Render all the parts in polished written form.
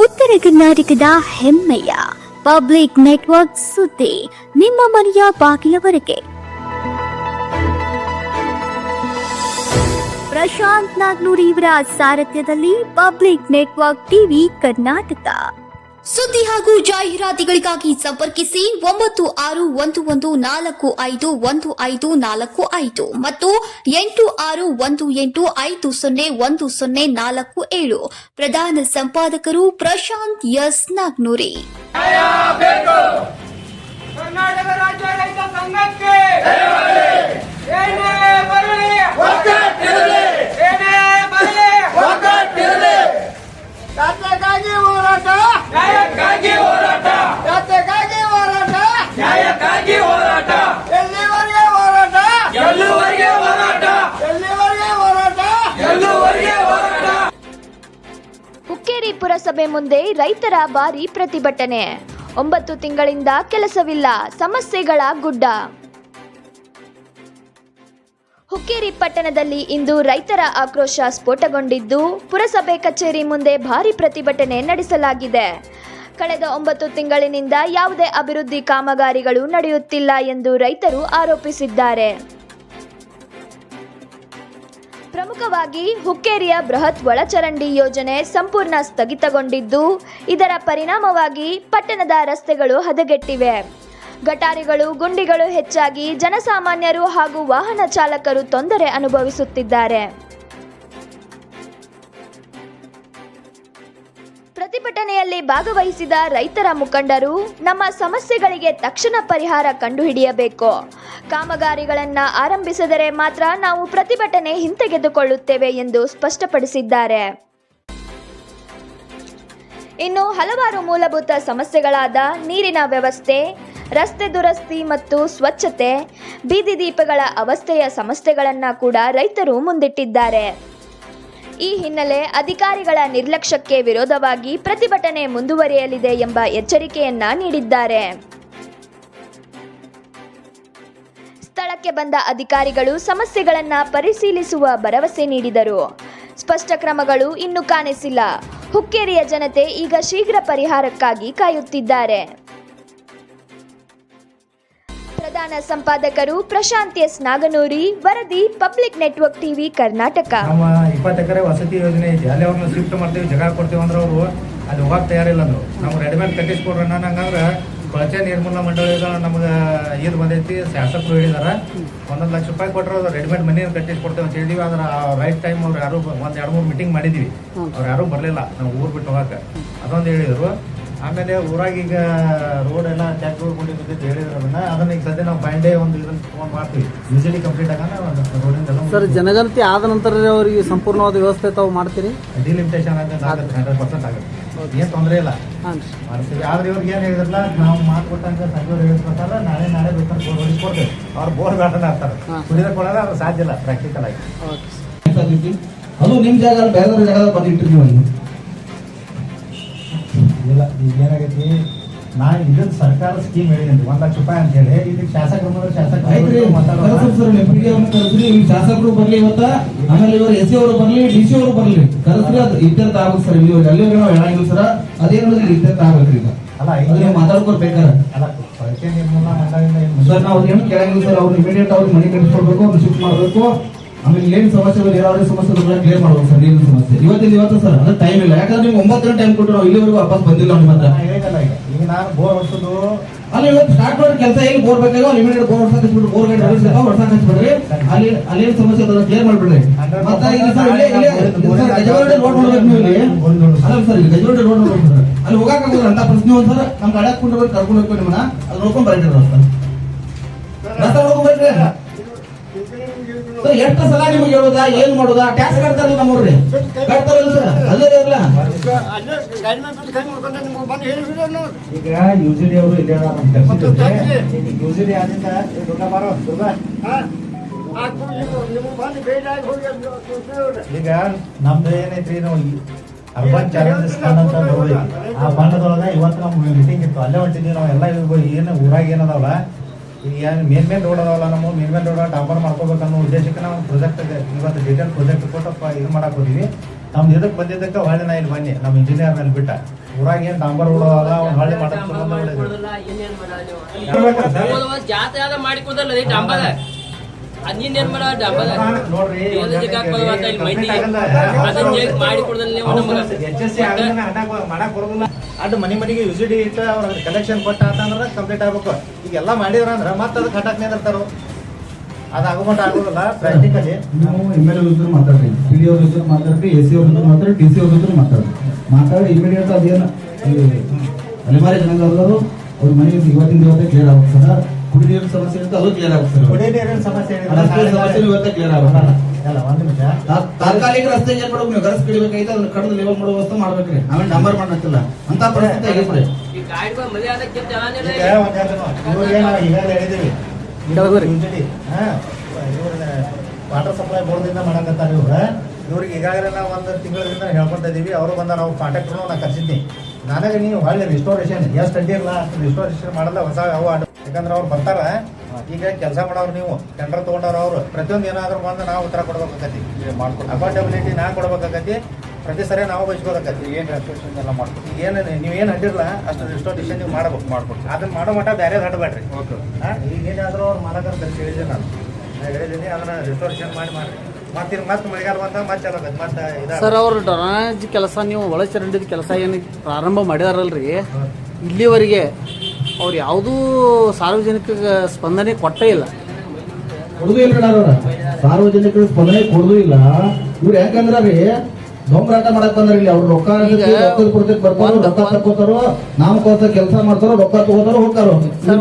ಉತ್ತರ ಕರ್ನಾಟಕದ ಹೆಮ್ಮೆಯ ಪಬ್ಲಿಕ್ ನೆಟ್ವರ್ಕ್ ಸುದ್ದಿ ನಿಮ್ಮ ಮನೆಯ ಬಾಗಿಲವರೆಗೆ. ಪ್ರಶಾಂತ್ ನಾಗ್ನೂರ್ ಇವರ ಸಾರಥ್ಯದಲ್ಲಿ ಪಬ್ಲಿಕ್ ನೆಟ್ವರ್ಕ್ ಟಿವಿ ಕರ್ನಾಟಕ. ಸುದ್ದಿ ಹಾಗೂ ಜಾಹೀರಾತುಗಳಿಗಾಗಿ ಸಂಪರ್ಕಿಸಿ 9611451545 ಮತ್ತು 8618501047. ಪ್ರಧಾನ ಸಂಪಾದಕರು ಪ್ರಶಾಂತ್ ಎಸ್ ನಾಗ್ನೂರಿ. ಕರ್ನಾಟಕ ರಾಜ್ಯ ರೈತ ಸಂಘಕ್ಕೆ ಏನೇ ಬರಲಿ ಜಾತ್ರೆಗಾಗಿ ಹೋರಾಟ, ನ್ಯಾಯಕ್ಕಾಗಿ ಹೋರಾಟ, ಜಾತ್ರೆಗಾಗಿ ಹೋರಾಟ, ನ್ಯಾಯಕ್ಕಾಗಿ ಹೋರಾಟ, ಎಲ್ಲಿವರೆಗೆ ಹೋರಾಟ, ಎಲ್ಲಿವರೆಗೆ ಹೋರಾಟ, ಎಲ್ಲಿವರೆಗೆ ಹೋರಾಟ, ಎಲ್ಲಿವರೆಗೆ ಹೋರಾಟ. ಹುಕ್ಕೇರಿ ಪುರಸಭೆ ಮುಂದೆ ರೈತರ ಭಾರೀ ಪ್ರತಿಭಟನೆ. 9 ತಿಂಗಳಿಂದ ಕೆಲಸವಿಲ್ಲ, ಸಮಸ್ಯೆಗಳ ಗುಡ್ಡ. ಹುಕ್ಕೇರಿ ಪಟ್ಟಣದಲ್ಲಿ ಇಂದು ರೈತರ ಆಕ್ರೋಶ ಸ್ಫೋಟಗೊಂಡಿದ್ದು, ಪುರಸಭೆ ಕಚೇರಿ ಮುಂದೆ ಭಾರೀ ಪ್ರತಿಭಟನೆ ನಡೆಸಲಾಗಿದೆ. ಕಳೆದ 9 ತಿಂಗಳಿನಿಂದ ಯಾವುದೇ ಅಭಿವೃದ್ಧಿ ಕಾಮಗಾರಿಗಳು ನಡೆಯುತ್ತಿಲ್ಲ ಎಂದು ರೈತರು ಆರೋಪಿಸಿದ್ದಾರೆ. ಪ್ರಮುಖವಾಗಿ ಹುಕ್ಕೇರಿಯ ಬೃಹತ್ ಒಳಚರಂಡಿ ಯೋಜನೆ ಸಂಪೂರ್ಣ ಸ್ಥಗಿತಗೊಂಡಿದ್ದು, ಇದರ ಪರಿಣಾಮವಾಗಿ ಪಟ್ಟಣದ ರಸ್ತೆಗಳು ಹದಗೆಟ್ಟಿವೆ. ಗಟಾರಿಗಳು, ಗುಂಡಿಗಳು ಹೆಚ್ಚಾಗಿ ಜನಸಾಮಾನ್ಯರು ಹಾಗೂ ವಾಹನ ಚಾಲಕರು ತೊಂದರೆ ಅನುಭವಿಸುತ್ತಿದ್ದಾರೆ. ಪ್ರತಿಭಟನೆಯಲ್ಲಿ ಭಾಗವಹಿಸಿದ ರೈತರ ಮುಖಂಡರು, ನಮ್ಮ ಸಮಸ್ಯೆಗಳಿಗೆ ತಕ್ಷಣ ಪರಿಹಾರ ಕಂಡುಹಿಡಿಯಬೇಕು, ಕಾಮಗಾರಿಗಳನ್ನು ಆರಂಭಿಸಿದರೆ ಮಾತ್ರ ನಾವು ಪ್ರತಿಭಟನೆ ಹಿಂತೆಗೆದುಕೊಳ್ಳುತ್ತೇವೆ ಎಂದು ಸ್ಪಷ್ಟಪಡಿಸಿದ್ದಾರೆ. ಇನ್ನು ಹಲವಾರು ಮೂಲಭೂತ ಸಮಸ್ಯೆಗಳಾದ ನೀರಿನ ವ್ಯವಸ್ಥೆ, ರಸ್ತೆ ದುರಸ್ತಿ ಮತ್ತು ಸ್ವಚ್ಛತೆ, ಬೀದಿ ದೀಪಗಳ ಅವಸ್ಥೆಯ ಸಮಸ್ಯೆಗಳನ್ನು ಕೂಡ ರೈತರು ಮುಂದಿಟ್ಟಿದ್ದಾರೆ. ಈ ಹಿನ್ನೆಲೆ ಅಧಿಕಾರಿಗಳ ನಿರ್ಲಕ್ಷ್ಯಕ್ಕೆ ವಿರೋಧವಾಗಿ ಪ್ರತಿಭಟನೆ ಮುಂದುವರಿಯಲಿದೆ ಎಂಬ ಎಚ್ಚರಿಕೆಯನ್ನ ನೀಡಿದ್ದಾರೆ. ಸ್ಥಳಕ್ಕೆ ಬಂದ ಅಧಿಕಾರಿಗಳು ಸಮಸ್ಯೆಗಳನ್ನು ಪರಿಶೀಲಿಸುವ ಭರವಸೆ ನೀಡಿದರು. ಸ್ಪಷ್ಟ ಕ್ರಮಗಳು ಇನ್ನೂ ಕಾಣಿಸಿಲ್ಲ. ಹುಕ್ಕೇರಿಯ ಜನತೆ ಈಗ ಶೀಘ್ರ ಪರಿಹಾರಕ್ಕಾಗಿ ಕಾಯುತ್ತಿದ್ದಾರೆ. ಪ್ರಧಾನ ಸಂಪಾದಕರು ಪ್ರಶಾಂತ್ ಎಸ್ ನಾಗನೂರಿ, ವರದಿ ಪಬ್ಲಿಕ್ ನೆಟ್ವರ್ಕ್ ಟಿವಿ ಕರ್ನಾಟಕ. ನಮ್ಮ 20 ಎಕರೆ ವಸತಿ ಯೋಜನೆ ಐತಿ, ಅಲ್ಲಿ ಅವ್ರನ್ನ ಶಿಫ್ಟ್ ಮಾಡ್ತೀವಿ, ಜಾಗ ಕೊಡ್ತೀವಿ ಅಂದ್ರೆ ಅವರು ಅಲ್ಲಿ ಹೋಗಕ್ಕೆ ತಯಾರಿಲ್ಲ ಅಂದ್ರು. ನಮ್ಗೆ ರೆಡಿಮೇಡ್ ಕಟ್ಟಿಸ್ಕೊಡ್ರಿ ಅನ್ನಂಗಂದ್ರೆ ಕೊಳಚೆ ನಿರ್ಮೂಲನಾ ಮಂಡಳಿದ ನಮ್ಗೆ ಇದು ಬಂದೈತಿ, ಶಾಸಕರು ಹೇಳಿದಾರೆ 1 ಲಕ್ಷ ರೂಪಾಯಿ ಕೊಟ್ಟರೆ ಅದು ರೆಡಿಮೇಡ್ ಮನೆ ಕಟ್ಟಿಸ್ಕೊಡ್ತೇವೆ ಅಂತ ಹೇಳಿದ್ವಿ. ಆದ್ರೆ ರೈಟ್ ಟೈಮ್ ಅವ್ರು ಯಾರು 1-2-3 ಮೀಟಿಂಗ್ ಮಾಡಿದ್ವಿ, ಅವ್ರು ಯಾರೂ ಬರಲಿಲ್ಲ ನಾವು ಊರು ಬಿಟ್ಟು ಹೋಗಕ್ಕೆ. ಅದೊಂದು ಹೇಳಿದರು. ಆಮೇಲೆ ಊರಾಗ ಈಗ ರೋಡ್ ಎಲ್ಲ ಟ್ಯಾಕ್ಟರ್ ಗುಂಡಿ ಬಿದ್ದಿದ್ದು ಹೇಳಿದ್ರು. ಅದನ್ನ ಈಗ ಸದ್ಯ ನಾವು ಫೈನ್ ಡೇ ಒಂದು ಇದನ್ನು ತೊಗೊಂಡು ಮಾಡ್ತೀವಿ, ಯೂಶಲಿ ಕಂಪ್ಲೀಟ್ ಆಗೋಣ ರೋಡಿಂದ. ಸರ್, ಜನಗಣತಿ ಆದ ನಂತರ ಅವರಿಗೆ ಸಂಪೂರ್ಣವಾದ ವ್ಯವಸ್ಥೆ ತಾವು ಮಾಡ್ತೀರಿ? ಡಿಲಿಮಿಟೇಷನ್ ಆಗುತ್ತೆ, 100% ಆಗುತ್ತೆ, ಏನು ತೊಂದರೆ ಇಲ್ಲ, ಮಾಡ್ತೀವಿ. ಆದ್ರೆ ಇವ್ರಿಗೆ ಏನು ಹೇಳಿದ್ರಲ್ಲ, ನಾವು ಮಾತುಕೊಟ್ಟಂಗೆ ಸಂಜೆವ್ರು ಹೇಳ್ಕೊಡ್ತಾರ, ನಾಳೆ ಬೇಕಾದ್ರೆ ಬೋರ್ ಹೊಡಿಸ್ಕೊಡ್ತೇವೆ. ಅವ್ರು ಬೋರ್ ಗಾರ್ಡನ್ ಆಗ್ತಾರೆ, ಕುಡಿಯೋಕೆ ಕೊಡೋದು ಅದು ಸಾಧ್ಯ ಇಲ್ಲ ಪ್ರಾಕ್ಟಿಕಲ್ ಆಗಿ. ಅದು ನಿಮ್ಮ ಜಾಗ ಬೇರೆ ಜಾಗದಲ್ಲಿ ಬಂದಿಟ್ಟಿರಿ ನೀವು. ಇಲ್ಲ, ಈಗ ಏನಾಗೈತಿ, ನಾನು ಇದನ್ನ ಸರ್ಕಾರ ಸ್ಕೀಮ್ ಹೇಳಿದ್ದೀನಿ 1 ಲಕ್ಷ ರೂಪಾಯಿ ಅಂತ ಹೇಳಿ. ಇದಕ್ಕೆ ಶಾಸಕರು ಶಾಸಕರು ಬರ್ಲಿ ಇವತ್ತ, ಆಮೇಲೆ ಇವರು ಎಸ್ ಸಿ ಅವರು ಬರ್ಲಿ, ಡಿ ಸಿ ಅವರು ಬರ್ಲಿ, ಕರೆಸ್ರಿ. ಅದು ಇತ್ಯರ್ಥ ಆಗ್ಬೇಕು ಸರ್. ಇಲ್ಲಿ ಅಲ್ಲಿವರೆಗೆ ನಾವು ಹೇಳಂಗಿಲ್ಲ ಸರ್, ಅದೇನು ಇತ್ಯರ್ಥ ಆಗ್ಬೇಕ್ರಿ. ಈಗ ಅಲ್ಲ, ಈಗ ಮಾತಾಡ್ಕೊಳ್ಬೇಕಾರೆ ಅಲ್ಲ, ಕೊಳಚೆ ನಿರ್ಮೂಲನಾ ಮಂಡಳಿಯಿಂದ ಸರ್ ನಾವು ಏನು ಕೇಳಂಗಿಲ್ಲ ಸರ್. ಅವ್ರು ಇಮಿಡಿಯೇಟ್ ಅವ್ರಿಗೆ ಮನೆ ಕಟ್ಟಿಸ್ಕೊಡ್ಬೇಕು, ಅವ್ರು ಶಿಫ್ಟ್ ಮಾಡಬೇಕು. ಆಮೇಲೆ ಏನು ಸಮಸ್ಯೆಗಳು, ಯಾವ್ಯಾವ ಸಮಸ್ಯೆಗಳನ್ನ ಕ್ಲಿಯರ್ ಮಾಡ್ಬೇಕು ಸರ್. ನೀರಿನ ಸಮಸ್ಯೆ ಇವತ್ತು ಸರ್, ಅದು ಟೈಮ್ ಇಲ್ಲ. ಯಾಕಂದ್ರೆ ನೀವು 9 ದಿನ ಟೈಮ್ ಕೊಟ್ಟು ನಾವು ಇಲ್ಲಿವರೆಗೂ ವಾಪಸ್ ಬಂದಿಲ್ಲ ನಿಮ್ಮ ಹತ್ರ. ಹೇಳಿದಲ್ಲ, ಈಗ ನಾನು ಬೋರ್ ಹೊಡ್ಸೋದು ಅಲ್ಲಿ ಇವತ್ತು ಸ್ಟಾರ್ಟ್ ಮಾಡೋ ಕೆಲಸ ಏನು ಬೋರ್ ಬೇಕಾಗ ಇಮಿಡಿಯೇಟ್ ಬೋರ್ ಹೊಡ್ಸಕ್ ಹಚ್ಬಿಟ್ಟು ಬೋರ್ ಗೇಟ್ ಹೊಡ್ಸಕ್ ಹಚ್ಬಿಡ್ರಿ. ಅಲ್ಲಿ ಏನು ಸಮಸ್ಯೆ ಅದನ್ನ ಕ್ಲಿಯರ್ ಮಾಡ್ಬಿಡ್ರಿ. ಮತ್ತೆ ಇಲ್ಲಿ ಸರ್ ಗಜವಾಡಿ ರೋಡ್ ನೋಡ್ಬೇಕು ನೀವು. ಇಲ್ಲಿ ಅಲ್ಲ ಸರ್, ಇಲ್ಲಿ ಗಜವಾಡಿ ರೋಡ್ ನೋಡ್ಬೇಕು ಸರ್. ಅಲ್ಲಿ ಹೋಗಕ್ಕಾಗೋದು ಅಂತ ಪ್ರಶ್ನೆ ಒಂದು ಸರ್. ನಮ್ಮ ಗಾಡಿ ಹಾಕೊಂಡು ಕರ್ಕೊಂಡು ಹೋಗ್ಬೇಕು ನಿಮ್ಮನ್ನ. ಅದು ನೋಡ್ಕೊಂಡ್ ಬರೀರಿ ರಸ್ತೆ ನೋಡ್ಕೊಂಡ್ ಬರೀರಿ ಸರ್. ಎಷ್ಟು ಸಲ ನಿಮಗೆ ಹೇಳೋದಾ, ಏನ್ ಮಾಡೋದಾ? ಟ್ಯಾಕ್ಸ್ ಕಟ್ತಾರಲ್ಲ ನಮ್ಮವ್ರಿ, ಕಟ್ತಾರಲ್ಲ ಸರ್, ಅಲ್ಲೇ ಇರಲ್ಲ. ಈಗ ಯೂಶಲಿ ಅವರು ಇಲ್ಲಿ ಯೂಶಲಿ ಆದಿಂದ ಈಗ ನಮ್ದು ಏನೈತ್ರಿ, ನಾವು ಅರ್ಬನ್ ಚಾಲೆಂಜಸ್ ಫಂಡ್ ಅಂತ ಬರೋದು. ಆ ಫಂಡ್ದೊಳಗೆ ಇವತ್ತು ನಮ್ಮ ಮೀಟಿಂಗ್ ಇತ್ತು, ಅಲ್ಲೇ ಹೊಂಟಿದ್ವಿ ನಾವು. ಎಲ್ಲ ಏನು ಊರಾಗ ಏನದಾವಲ್ಲ, ಈಗ ಮೇನ್ ರೋಡ್ ಅದಾವಲ್ಲ, ನಮ್ಮ ಮೇನ್ ರೋಡ್ ಡಾಂಬರ್ ಮಾಡ್ಕೋಬೇಕನ್ನೋ ಉದ್ದೇಶಕ್ಕೆ ನಾವು ಪ್ರಾಜೆಕ್ಟ್ ಇವತ್ತು ಡೀಟೇಲ್ ಪ್ರಾಜೆಕ್ಟ್ ಕೊಟ್ಟು ಇದು ಮಾಡಕ್ಕೆ ಹೋದ್ವಿ. ನಮ್ದು ಇದಕ್ಕೆ ಬಂದಿದ್ದಕ್ಕೆ ಹೊಳ್ಳಿ ನಾ ಇಲ್ಲಿ ಬನ್ನಿ ನಮ್ಮ ಇಂಜಿನಿಯರ್ ನಲ್ಲಿ ಬಿಟ್ಟ ಊರಾಗ ಏನ್ ಡಾಂಬರ್ ರೋಡ್ ಅವ್ನು ಹೊಳ್ಳಿ ಜಾತ್ರೆ ಮಾಡಿಕೊಡಲ್ಲ ಡಾಂಬರ್ ಅದೇನ್ ಮಾಡ ಡಾಂಬರ್ ನೋಡ್ರಿ ಮಾಡಕ್ ಬರೋದಿಲ್ಲ ಅಡ್ ಮನಿಗೆ ಯುಸಿಡಿ ಇಟ್ಟು ಅವ್ರ ಕಲೆಕ್ಷನ್ ಕೊಟ್ಟ ಅಂತಂದ್ರೆ ಕಂಪ್ಲೀಟ್ ಆಗ್ಬೇಕು ಈಗ ಎಲ್ಲ ಮಾಡಿದ್ರ ಅಂದ್ರೆ ಮತ್ತೆ ಅದಕ್ಕೆ ಹಠಾಕ್ ನಿಂದಿರ್ತಾರ ಅದು ಆಗೋಮಟ್ಟ ಆಗೋದಿಲ್ಲ ಪ್ರಾಕ್ಟಿಕಲಿ. ನೀವು MLA ಜೊತೆ ಮಾತಾಡ್ರಿ, PD ಅವ್ರ ಜೊತೆ ಮಾತಾಡ್ರಿ, AC ಅವ್ರ ಜೊತೆ ಮಾತಾಡ್ರಿ, DC ಅವ್ರ ಜೊತೆ ಮಾತಾಡಿ ಇಮಿಡಿಯೇಟ್ ಅದೇನು ಅಲೆಮಾರಿ ಜನಾಂಗದವರು ಅವ್ರ ಮನೆಗೆ ಇವತ್ತಿನ ಇವತ್ತೇ ಕ್ಲಿಯರ್ ಆಗುತ್ತೆ ಸರ್. ಕುಡಿ ನೀರಿನ ಸಮಸ್ಯೆ ಇರುತ್ತೆ ಅದು ಕ್ಲಿಯರ್ ಆಗುತ್ತೆ ಸರ್. ಕುಡಿಯ ನೀರಿನ ಸಮಸ್ಯೆ ಸಮಸ್ಯೆ ಇವತ್ತೇ ಕ್ಲಿಯರ್ ಆಗುತ್ತೆ. ಅಲ್ಲ ಒಂದ್ ನಿಮಿಷ, ತಾತ್ಕಾಲಿಕ ರಸ್ತೆ ಏನ್ ಮಾಡ್ಬೇಕು, ನೀವು ಗರಸ್ ಕಿಡಿಬೇಕಾಯ್ತು ಅದನ್ನ ಕಡ್ದು ಲೆವೆಲ್ ಮಾಡೋ ವ್ಯವಸ್ಥೆ ಮಾಡ್ಬೇಕ್ರಿ. ನಾವೇನ್ ಡಂಬರ್ ಮಾಡಂತಿಲ್ಲ ಅಂತ ಪರಿಸ್ಥಿತಿ ಆಗಿರ್ರಿ. ಈಗಾಗಲೇ ಹೇಳಿದೀವಿ ವಾಟರ್ ಸಪ್ಲೈ ಬೋರ್ಡ್ದಿಂದ ಮಾಡಕತ್ತಾರ ಇವ್ರಿಗೆ ಈಗಾಗಲೇ ನಾವು ಒಂದು ತಿಂಗಳಿಂದ ಹೇಳ್ಕೊಂತ ಇದೀವಿ. ಅವರು ಬಂದ ನಾವು ಕಾಂಟ್ಯಾಕ್ಟ್ರು ನಾ ಕರ್ಸಿದ್ನಿ. ನನಗೆ ನೀವು ಹೊಳ್ಳಿ ರಿಸ್ಟೋರೇಷನ್ ಎಷ್ಟು ಅಡ್ಡಿ ಇಲ್ಲ ಅಷ್ಟು ರಿಸ್ಟೋರೇಷನ್ ಮಾಡಲ್ಲ ಹೊಸ ಅವು ಯಾಕಂದ್ರೆ ಅವ್ರು ಬರ್ತಾರ. ಈಗ ಕೆಲಸ ಮಾಡೋರು ನೀವು ಟೆಂಡರ್ ತಗೊಂಡವ್ರು ಅವರು ಪ್ರತಿಯೊಂದು ಏನಾದ್ರು ಬಂದು ನಾವು ಉತ್ತರ ಕೊಡ್ಬೇಕಾಗತಿ, ಅಕೌಂಟಬಿಲಿಟಿ ನಾ ಕೊಡ್ಬೇಕಾಗತಿ. ಪ್ರತಿ ಸರಿ ನಾವು ಬಯಸ್ಕೋಬೇಕತಿ. ಏನು ರಿಸ್ಟೋರೇಷನ್ ಎಲ್ಲ ಮಾಡ್ಬೇಕು. ಈಗ ಏನು ನೀವೇನು ಅಡ್ಡಿಲ್ಲ ಅಷ್ಟು ರಿಸ್ಟೋರೇಷನ್ ನೀವು ಮಾಡ್ಬೇಕು. ಅದನ್ನ ಮಾಡೋ ಮಟ್ಟ ಬೇರೆ ಹಡ್ಬೇಡ್ರಿ. ಈಗ ಏನಾದರೂ ಅವ್ರು ಮಾಡಕಂತ ಕರೆಸಿ ಹೇಳಿದ್ದೀನಿ ನಾನು ಹೇಳಿದ್ದೀನಿ. ಅದನ್ನ ರಿಸ್ಟೋರೇಷನ್ ಮಾಡಿ ಮತ್ತೆ ಮಳೆಗಾಲ ಬಂದ ಮತ್ತೆ ಚಲೋ ಮತ್ತೆ ಸರ್ ಅವ್ರ ಡ್ರೈನೇಜ್ ಕೆಲಸ ನೀವು ಒಳಚರಂಡಿದ ಕೆಲಸ ಏನು ಪ್ರಾರಂಭ ಮಾಡಿದಾರಲ್ರಿ, ಇಲ್ಲಿವರೆಗೆ ಅವ್ರು ಯಾವುದೂ ಸಾರ್ವಜನಿಕ ಸ್ಪಂದನೆ ಕೊಟ್ಟೇ ಇಲ್ಲ. ಕೊಡುದು ಇಲ್ಲ ಅವ್ರ ಸಾರ್ವಜನಿಕರ ಸ್ಪಂದನೆ ಕೊಡುದು ಇಲ್ಲ. ಇವ್ರು ಯಾಕಂದ್ರ ರೀ ದೊಂಬರಾಟ ಮಾಡಕ್ ಬಂದ್ರ ಇಲ್ಲಿ ಅವ್ರು ರೊಕ್ಕ ಬರ್ತಾರೋ ರೊಕ್ಕ ತಕ್ಕೋತಾರೋ ನಾಮಕೋತ ಕೆಲಸ ಮಾಡ್ತಾರೋ ರೊಕ್ಕ ತಗೋತಾರೋ ಹೋಗ್ತಾರೋ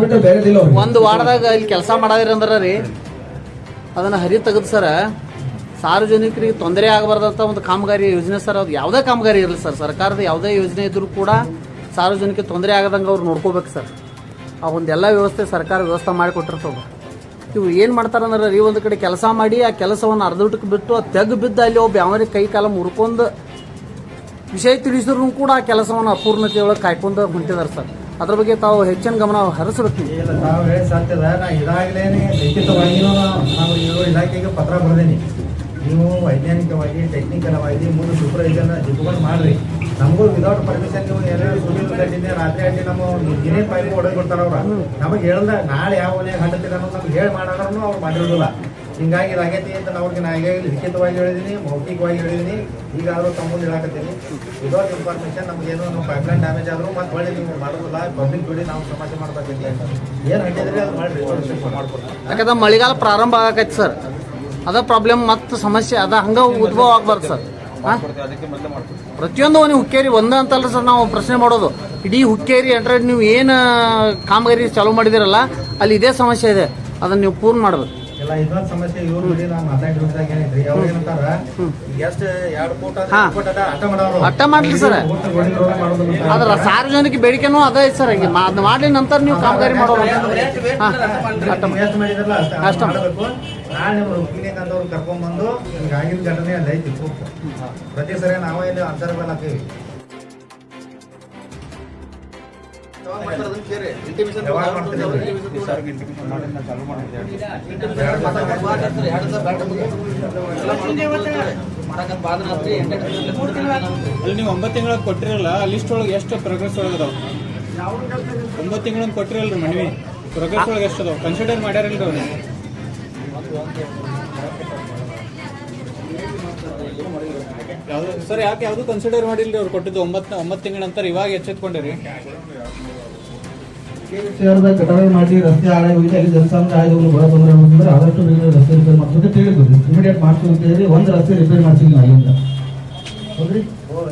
ಬಿಟ್ಟು ಬೇರೆ ಇಲ್ಲ. ಒಂದು ವಾರದಾಗ ಇಲ್ಲಿ ಕೆಲಸ ಮಾಡಾದ್ರಿ ಅಂದ್ರ ರೀ ಅದನ್ನ ಹರಿ ತೆಗೆದು ಸರ ಸಾರ್ವಜನಿಕರಿಗೆ ತೊಂದರೆ ಆಗಬಾರ್ದಂತ ಒಂದು ಕಾಮಗಾರಿ ಯೋಜನೆ ಸರ್. ಅದು ಯಾವುದೇ ಕಾಮಗಾರಿ ಇರಲಿ ಸರ್, ಸರ್ಕಾರದ ಯಾವುದೇ ಯೋಜನೆ ಇದ್ರೂ ಕೂಡ ಸಾರ್ವಜನಿಕ ತೊಂದರೆ ಆಗದಂಗೆ ಅವ್ರು ನೋಡ್ಕೋಬೇಕು ಸರ್. ಆ ಒಂದೆಲ್ಲ ವ್ಯವಸ್ಥೆ ಸರ್ಕಾರ ವ್ಯವಸ್ಥೆ ಮಾಡಿಕೊಟ್ಟಿರ್ತದೆ. ಇವು ಏನು ಮಾಡ್ತಾರಂದ್ರೆ ರೀ ಒಂದು ಕಡೆ ಕೆಲಸ ಮಾಡಿ ಆ ಕೆಲಸವನ್ನು ಅರ್ಧಕ್ಕೆ ಬಿಟ್ಟು ಆ ತೆಗ್ ಬಿದ್ದು ಅಲ್ಲಿ ಒಬ್ಬ ಯಾವನಿಗೆ ಕೈ ಕಾಲ ಮುರ್ಕೊಂಡು ವಿಷಯ ತಿಳಿಸಿದ್ರು ಕೂಡ ಆ ಕೆಲಸವನ್ನು ಅಪೂರ್ಣತೆಯೊಳಗೆ ಕಾಯ್ಕೊಂಡು ಹೊಂಟಿದ್ದಾರೆ ಸರ್. ಅದ್ರ ಬಗ್ಗೆ ತಾವು ಹೆಚ್ಚಿನ ಗಮನ ಹರಿಸಬೇಕು. ಇಲ್ಲ ತಾವು ಹೇಳಿ ಸಾಧ್ಯದ. ನಾ ಇದಾಗಲೇ ಲಿಖಿತವಾಗಿಯೂ ನಾವು ಇಲಾಖೆಗೆ ಪತ್ರ ಬರೆದೀನಿ. ನೀವು ವೈಜ್ಞಾನಿಕವಾಗಿ ಟೆಕ್ನಿಕಲ್ ಮುಂದೆ ಸೂಪರ್ವೈಸರ್ನ ಇಟ್ಕೊಂಡು ಮಾಡ್ರಿ. ನಮಗೂ ವಿದೌಟ್ ಪರ್ಮಿಷನ್ ನೀವು ಏನಾದ್ರು ಸುದ್ದಿ ಕಟ್ಟಿದ್ದೆ ರಾತ್ರಿ ಅಡ್ಡಿ ನಮ್ಮ ದಿನೇ ಪೈಪ್ ಹೊಡೆದು ಕೊಡ್ತಾರ ಅವ್ರ. ನಮಗೆ ಹೇಳ್ದ ನಾಳೆ ಯಾವ ಮನೆಯಾಗ ಹಟ್ಟತೀರ ಅನ್ನೋದು ನಮ್ಗೆ ಹೇಳಿ ಮಾಡೋದ್ರೂ ಅವ್ರು ಮಾಡಿರೋದಿಲ್ಲ. ಹಿಂಗಾಗಿ ಇದಾಗೈತಿ ಅಂತ ಅವ್ರಿಗೆ ನಾ ಈಗ ಲಿಖಿತವಾಗಿ ಹೇಳಿದೀನಿ, ಮೌಖಿಕವಾಗಿ ಹೇಳಿದೀನಿ. ಈಗಾದರೂ ತಮ್ಮ ಹೇಳಕತ್ತೀನಿ. ವಿದೌಟ್ ಇನ್ಫಾರ್ಮೇಶನ್ ನಮ್ಗೇನು ನಮ್ಮ ಪೈಪ್ಲೈನ್ ಡ್ಯಾಮೇಜ್ ಆದರೂ ಮತ್ತೆ ಹೊಳ್ಳಿ ನೀವು ಮಾಡೋದಿಲ್ಲ. ಪಬ್ಲಿಕ್ ಜೋಡಿ ನಾವು ಸಮಸ್ಯೆ ಮಾಡ್ಬೇಕಿಲ್ಲ. ಏನು ಹಟ್ಟಿದ್ರಿ ಅದು ಮಾಡಿ ರಿಸ್ಟೋರೇಷನ್ ಮಾಡ್ಕೊಡ್ತೀವಿ. ಯಾಕಂದ್ರೆ ಮಳೆಗಾಲ ಪ್ರಾರಂಭ ಆಗೈತೆ ಸರ್, ಅದ ಪ್ರಾಬ್ಲಮ್ ಮತ್ತು ಸಮಸ್ಯೆ ಅದ ಹಂಗ ಉದ್ಭವ ಆಗ್ಬಾರ್ದು ಸರ್. ಪ್ರತಿಯೊಂದು ನೀವು ಹುಕ್ಕೇರಿ ಒಂದ ಅಂತಲ್ಲ ಸರ್ ನಾವು ಪ್ರಶ್ನೆ ಮಾಡೋದು. ಇಡೀ ಹುಕ್ಕೇರಿ ಎಂಟ್ರೆಡ್ ನೀವು ಏನು ಕಾಮಗಾರಿ ಚಾಲೂ ಮಾಡಿದಿರಲ್ಲ ಅಲ್ಲಿ ಇದೇ ಸಮಸ್ಯೆ ಇದೆ, ಅದನ್ನ ನೀವು ಪೂರ್ಣ ಮಾಡ್ಬೇಕು. ಎಲ್ಲ ಇದೊಂದು ಸಮಸ್ಯೆ ಇವ್ರು ನೋಡಿ ನಾವು ಮಾತಾಡಿದಾಗ ಏನೈತ್ರಿ ಅವ್ರು ಏನಂತಾರ ಎಷ್ಟು 2 ಕೋಟ ಅಟ್ಟ ಮಾಡ್ಲಿ ಸರ್. ಅದ್ರ ಸಾರ್ವಜನಿಕ ಬೇಡಿಕೆನೂ ಅದೇ ಐತೆ ಸರ್. ಅದನ್ನ ಮಾಡ್ಲಿ ನಂತರ ನೀವು ಕಾಮಗಾರಿ ಮಾಡೋದು ಎಷ್ಟು ಮಾಡಿದ್ರಲ್ಲ ಅಷ್ಟು ಮಾಡಬೇಕು. ನಾಳೆ ನಿಮ್ಮ ಕ್ಲಿನಿಕ್ ಅಂತವ್ರು ಕರ್ಕೊಂಡ್ಬಂದು ಈಗ ಆಗಿನ ಘಟನೆ ಅಲ್ಲಿ ಐತಿ. ಪ್ರತಿ ಸರಿ ನಾವು ಇಲ್ಲಿ ಅನ್ಸರ್ಬಲ್ ಹಾಕೀವಿ. ಯಾವಾಗ ಮಾಡ್ತೀರಿ ಅಲ್ಲಿ ನೀವು 9 ತಿಂಗಳ ಕೊಟ್ಟಿರಲ್ಲ ಲಿಸ್ಟ್ ಒಳಗೆ ಎಷ್ಟು ಪ್ರೋಗ್ರೆಸ್ ಒಳಗದಾವ? 9 ತಿಂಗಳ ಕೊಟ್ಟಿರಲ್ರಿ ಮನವಿ ಪ್ರೋಗ್ರೆಸ್ ಒಳಗೆ ಎಷ್ಟು ಅದಾವ? ಕನ್ಸಿಡರ್ ಮಾಡ್ಯಾರಲ್ರಿ ಅವ್ರು? ಯಾವ್ದು ಸರ್ ಯಾಕೆ ಯಾವುದು ಕನ್ಸಿಡರ್ ಮಾಡಿಲ್ರಿ ಅವ್ರು ಕೊಟ್ಟಿದ್ದು? 9 ತಿಂಗಳ ನಂತರ ಇವಾಗ ಎಚ್ಚೆತ್ಕೊಂಡಿರಿ. ಕಟಾವಿ ಮಾಡಿ ರಸ್ತೆ ಹಾಳಾಗಿ ಹೋಗಿದೆ, ಅಲ್ಲಿ ಜನಸಾಮಾನ್ಯ ಆಯ್ದವರು ಬರೋ ತೊಂದರೆ ಆಗುತ್ತಂದ್ರೆ ಆದಷ್ಟು ರಸ್ತೆ ರಿಪೇರ್ ಮಾಡ್ಕೊಂಡು ತಿಳಿದ್ರು. ಇಮಿಡಿಯೇಟ್ ಮಾಡ್ತೀವಿ ಅಂತ ಹೇಳಿ ಒಂದು ರಸ್ತೆ ರಿಪೇರ್ ಮಾಡ್ತೀವಿ ಅಲ್ಲಿಂದ. ಹೌದ್ರಿ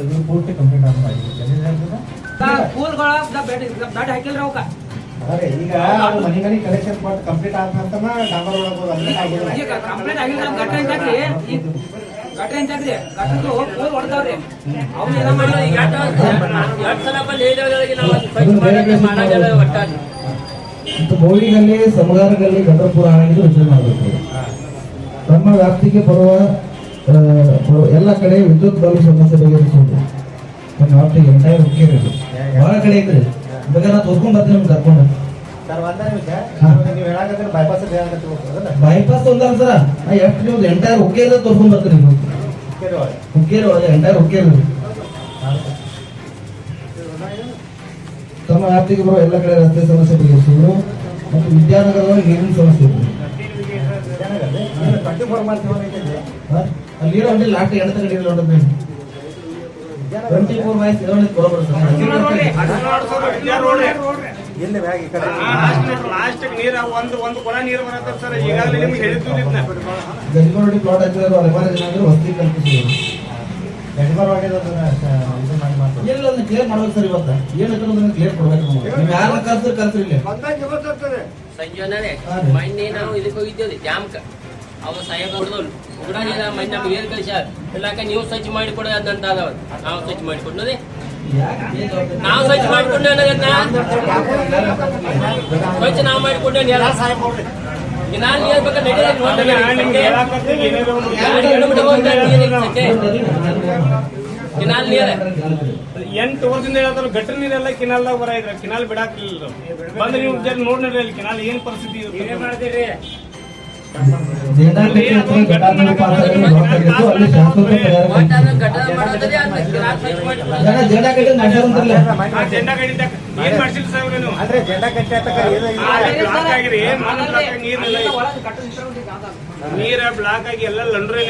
ಇದು ಪೂರ್ತಿ ಕಂಪ್ಲೀಟ್ ಆಗ್ತಾ ಇದೆ. ಈಗ ಮನೆ ಕಲೆಕ್ಷನ್ ಮಾಡಿ ಕಂಪ್ಲೀಟ್ ಆದ ನಂತರ ಡಾಂಬರ್ ಬೋಳಿಗಲ್ಲಿ ಸಮಗಾರದಲ್ಲಿ ಗಂಧಪುರ ಆಗಿದ್ದು ರಚನೆ ಮಾಡಬೇಕು. ತಮ್ಮ ವ್ಯಾಪ್ತಿಗೆ ಬರುವ ಎಲ್ಲ ಕಡೆ ವಿದ್ಯುತ್ ಬಲ್ಬ್ ಸಮಸ್ಯೆ ಬಗೆಹರಿಸುವುದು. ನಮ್ಮ ವ್ಯಾಪ್ತಿಗೆ ಎಂಟೈರ್ ಹುಕ್ಕೇರಿ ಬಹಳ ಕಡೆ ಐತ್ರಿ. ಇವಾಗ ನಾ ತೋರ್ಕೊಂಡ್ ಬರ್ತೀನಿ ನಿಮ್ಗೆ ಕರ್ಕೊಂಡು. ಬೈಪಾಸ್ ಬೈಪಾಸ್ ಒಂದಲ್ಲ ಸರ, ಎಷ್ಟು ನೀವು ಎಂಟೈರ್ ಹುಕ್ಕೇರಿ ತೋರ್ಕೊಂಡ್ ಬರ್ತೀನಿ. ಹುಕ್ಕೇರಿ ಒಳಗೆ ಎಂಟೈರ್ ಹುಕ್ಕೇರಿ ತಮ್ಮ ವ್ಯಾಪ್ತಿಗೆ ಬರುವ ಎಲ್ಲ ಕಡೆ ರಸ್ತೆ ಸಮಸ್ಯೆ ಬಗೆಹರಿಸುವುದು ಮತ್ತು ವಿದ್ಯಾನಗರದಲ್ಲಿ ನೀರಿನ ಸಮಸ್ಯೆ ಇದೆ. ಅಲ್ಲಿ ನೀರು ಹೊಂದಿಲ್ಲ ಲಾಸ್ಟ್ ಎಂಟು ಗಂಟೆ ನೀರು ಹೊಂಟದ 24/7 ಎಲ್ಲಿ ಬ್ಯಾಗ್ ಈ ಕಡೆ ಲಾಸ್ಟ್ ನೀರು ಒಂದು ಕೊಳ ನೀರು ಬರತ್ತ ಸರ್. ಈಗಾಗಲೇ ನಿಮ್ಗೆ ಹೇಳಿದ್ವಿ ಗಜಗೋಡಿ ಪ್ಲಾಟ್ ಹಾಕಿದ್ರು ಅಲೆಮಾರಿ ಜನ ವಸತಿ ಕಲ್ಪಿಸಿದ್ರು. ಏನಿಲ್ಲ ಅದನ್ನ ಕ್ಲಿಯರ್ ಮಾಡ್ಬೇಕು ಸರ್. ಇವತ್ತ ಏನಂತ ಕ್ಲಿಯರ್ ಕೊಡ್ಬೇಕು. ನೀವು ಯಾರನ್ನ ಕರ್ಸ್ರಿ ಇಲ್ಲಿ ಸಂಜೆ ಮೊನ್ನೆ ನಾವು ಇದಕ್ಕೆ ಹೋಗಿದ್ದೇವೆ ಡ್ಯಾಮ್ಕ. ಅವ ಸಾಹೇಬರು ಕೂಡ ಮೊನ್ನೆ ನಮ್ಗೆ ಏನ್ ಕಳಿಸ್ಯಾರ ಇಲ್ಲಾಕ ನೀವು ಸ್ವಚ್ಛ ಮಾಡಿಕೊಡ ಅದಂತ ಅದಾವ. ನಾವು ಸ್ವಚ್ಛ ಮಾಡಿಕೊಂಡೋದೆ ನಾವು ಸ್ವಚ್ಛ ಮಾಡಿಕೊಂಡೆ ಸ್ವಚ್ಛ ನಾವು ಮಾಡಿಕೊಂಡೆ ನಾನು ಹೇಳ್ಬೇಕ ಕಿನಾಲ್ ನೀರ 8 ವರ್ಷದಿಂದ ಹೇಳೋದ್ರ ಗಟ್ರ ನೀರೆಲ್ಲ ಕಿನಾಲ್ದಾಗ ಬರ ಇದ್ರ ಕಿನಾಲ್ ಬಿಡಾಕ್ಲಿಲ್ಲ ಬಂದ್ರೆ ನೀವು ನೋಡ್ರಿ ಅಲ್ಲಿ ಕಿನಾಲ್ ಏನ್ ಪರಿಸ್ಥಿತಿ ಏನ್ ಮಾಡ್ತೀರಿ. ಜೆಂಡಾ ಕಟ್ಟಿ ಜೆಂಡಾ ಕಡಿತ ಏನ್ ಮಾಡ್ಸಿಲ್ಲ ಸಾಹೇಬ್ರೆ ನೀವು ಅಂದ್ರೆ ಜೆಂಡಾ ಕಟ್ಟಿ ಬ್ಲಾಕ್ ಆಗಿರಿ ನೀರ ಬ್ಲಾಕ್ ಆಗಿ ಎಲ್ಲ ಲಂಡ್ರೆ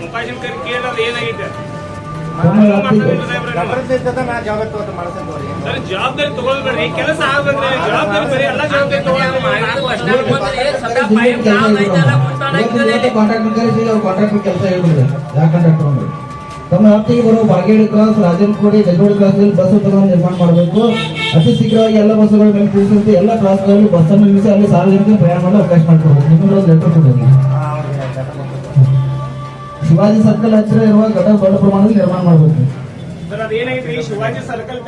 ಮುಖಾಶನ್ ಕರಿ ಕೇಳೋದು ಏನಾಗೈತೆ ಸರ್. ಜವಾಬ್ದಾರಿ ತಗೊಳ್ಬೇಡ್ರಿ, ಕೆಲಸ ಆಗ್ಬೇಕ್ರಿ. ಜವಾಬ್ದಾರಿ ಬರೀ ಎಲ್ಲ ಜವಾಬ್ದಾರಿ ಕಾಂಟ್ರಾಕ್ಟರ್ ಕೆಲಸ ಹೇಳ್ಬಿಡ್ರಿ. ಯಾವ ಕಾಂಟ್ರಾಕ್ಟರ್ ಅಂದ್ರೆ ತಮ್ಮ ವ್ಯಾಪ್ತಿಗೆ ಬರುವ ಬಾಗೇಡಿ ಕ್ರಾಸ್, ರಾಜನಕೋಡಿ, ಗಜಗೋಡಿ ಕ್ರಾಸ್ನಲ್ಲಿ ಬಸ್ ನಿರ್ಮಾಣ ಮಾಡಬೇಕು. ಅತಿ ಶೀಘ್ರವಾಗಿ ಎಲ್ಲ ಬಸ್ಸುಗಳ ಮೇಲೆ ತಿಳಿಸಿದಂತೆ ಎಲ್ಲ ಕ್ರಾಸ್ಗಳಲ್ಲಿ ಬಸ್ ಅನ್ನು ನಿಲ್ಲಿಸಿ ಅಲ್ಲಿ ಸಾರ್ವಜನಿಕ ಪ್ರಯಾಣ ಮಾಡಲು ಅವಕಾಶ ಮಾಡಿಕೊಡಬೇಕು. ನಿಮಗೆ ಒಂದು ಲೆಟರ್ ಕೊಡೋದು. ಶಿವಾಜಿ ಸರ್ಕಲ್ ಹತ್ತಿರ ಇರುವ ಘಟಕ ದೊಡ್ಡ ಪ್ರಮಾಣದಲ್ಲಿ ನಿರ್ಮಾಣ ಮಾಡಬೇಕು. ಸರ್. ಅದೇನಾಗೈತ್ರಿ ಶಿವಾಜಿ ಸರ್ಕಲ್